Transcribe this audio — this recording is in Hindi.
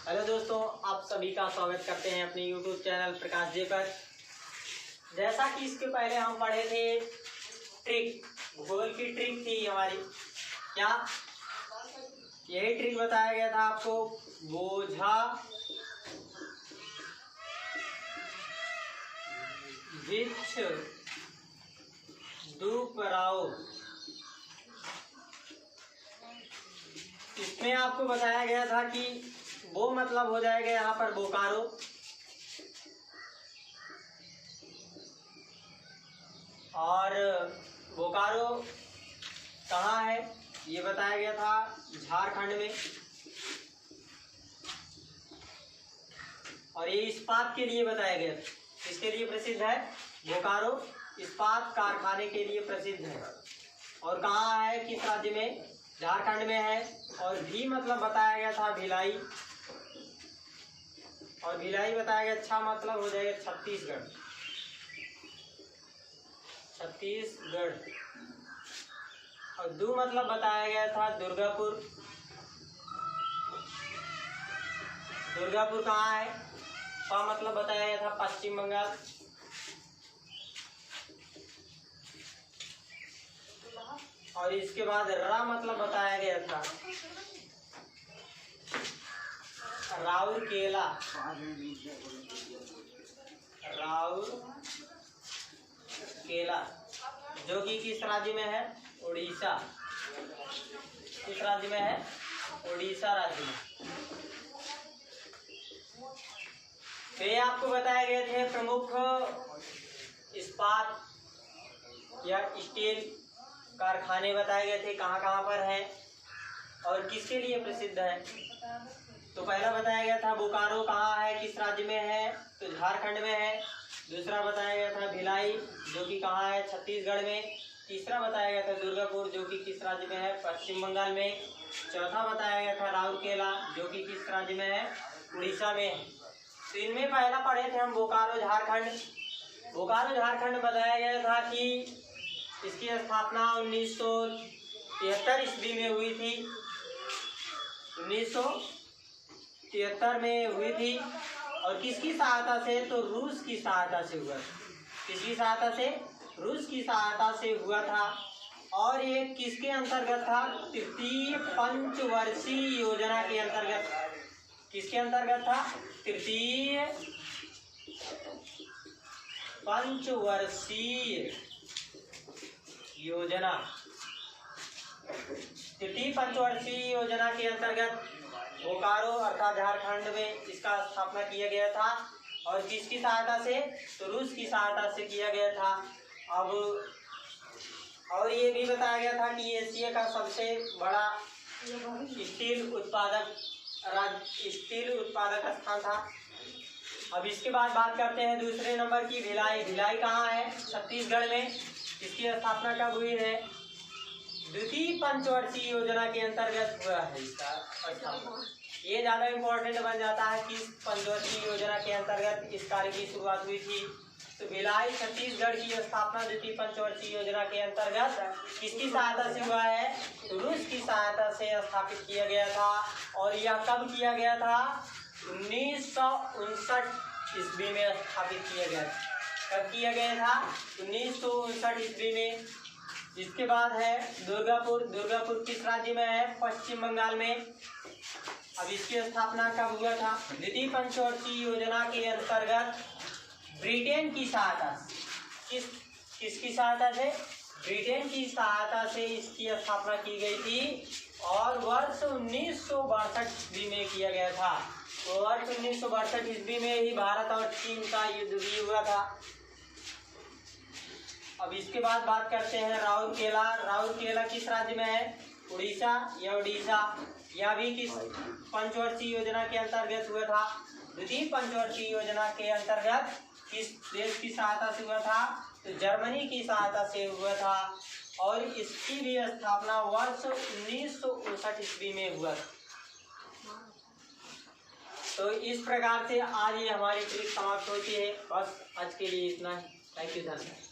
हेलो दोस्तों, आप सभी का स्वागत करते हैं अपने YouTube चैनल प्रकाश जे पर। जैसा कि इसके पहले हम पढ़े थे ट्रिक, भूगोल की ट्रिक थी हमारी। क्या यही ट्रिक बताया गया था आपको? बोझा विच्छ दुपराओ। इसमें आपको बताया गया था कि वो मतलब हो जाएगा यहाँ पर बोकारो, और बोकारो कहाँ है ये बताया गया था, झारखंड में। और ये इस्पात के लिए बताया गया था। किसके लिए प्रसिद्ध है? बोकारो इस्पात कारखाने के लिए प्रसिद्ध है। और कहाँ है, किस राज्य में? झारखंड में है। और भी मतलब बताया गया था भिलाई, और भिलाई बताया गया अच्छा मतलब हो जाएगा छत्तीसगढ़। छत्तीसगढ़। और दो मतलब बताया गया था दुर्गापुर। दुर्गापुर कहाँ है? का मतलब बताया गया था पश्चिम बंगाल। और इसके बाद रा मतलब बताया गया था राउरकेला। राउरकेला जो कि किस राज्य में है? उड़ीसा। किस राज्य में है? उड़ीसा राज्य में। तो ये आपको बताए गए थे प्रमुख इस्पात या स्टील कारखाने बताए गए थे, कहाँ कहाँ पर हैं और किसके लिए प्रसिद्ध है। तो पहला बताया गया था बोकारो कहाँ है, किस राज्य में है? तो झारखंड में है। दूसरा बताया गया था भिलाई जो कि कहाँ है? छत्तीसगढ़ में। तीसरा बताया गया था दुर्गापुर जो कि किस राज्य में है? पश्चिम बंगाल में। चौथा बताया गया था राउरकेला जो कि किस राज्य में है? उड़ीसा में। तो इनमें पहला पढ़े थे हम बोकारो झारखंड। बोकारो झारखंड बताया गया था कि इसकी स्थापना 1973 ईस्वी में हुई थी। 1973 में हुई थी। और किसकी सहायता से? तो रूस की सहायता से हुआ। किसकी सहायता से? रूस की सहायता से हुआ था। और ये किसके अंतर्गत था? तृतीय पंचवर्षीय योजना के अंतर्गत। किसके अंतर्गत था? तृतीय पंचवर्षीय योजना। तृतीय पंचवर्षीय योजना के अंतर्गत बोकारो अर्थात झारखंड में इसका स्थापना किया गया था। और किसकी सहायता से? तो रूस की सहायता से किया गया था। अब और ये भी बताया गया था कि एशिया का सबसे बड़ा स्टील उत्पादक स्थान था। अब इसके बाद बात करते हैं दूसरे नंबर की भिलाई। भिलाई कहाँ है? छत्तीसगढ़ में। इसकी स्थापना कब हुई है? द्वितीय पंचवर्षीय योजना के अंतर्गत हुआ है इसका स्थापना। ये ज्यादा इम्पोर्टेंट बन जाता है कि पंचवर्षीय योजना के अंतर्गत इस कार्य की शुरुआत हुई थी। तो भिलाई छत्तीसगढ़ की स्थापना द्वितीय पंचवर्षीय योजना के अंतर्गत किसकी सहायता से हुआ है? तो रूस की सहायता से स्थापित किया गया था। और यह कब किया गया था? 1959 ईस्वी में स्थापित किया गया था। कब किया गया था? 1959 ईस्वी में। इसके बाद है दुर्गापुर। दुर्गापुर किस राज्य में है? पश्चिम बंगाल में। अब इसकी स्थापना कब हुआ था? द्वितीय पंचवर्षीय योजना के अंतर्गत ब्रिटेन की सहायता से। किसकी सहायता से? ब्रिटेन की सहायता से इसकी स्थापना की गई थी। और वर्ष 1962 ईस्वी में किया गया था। तो वर्ष 1962 ईस्वी में ही भारत और चीन का युद्ध भी हुआ था। अब इसके बाद बात करते हैं राउरकेला। राउरकेला किस राज्य में है? उड़ीसा या उड़ीसा। यह भी किस पंचवर्षीय योजना के अंतर्गत हुआ था? द्वितीय पंचवर्षीय योजना के अंतर्गत किस देश की सहायता से हुआ था? तो जर्मनी की सहायता से हुआ था। और इसकी भी स्थापना वर्ष 1959 ईस्वी में हुआ था। तो इस प्रकार से आज ये हमारी ट्रिक समाप्त होती है। बस आज के लिए इतना ही। थैंक यू धन्यवाद।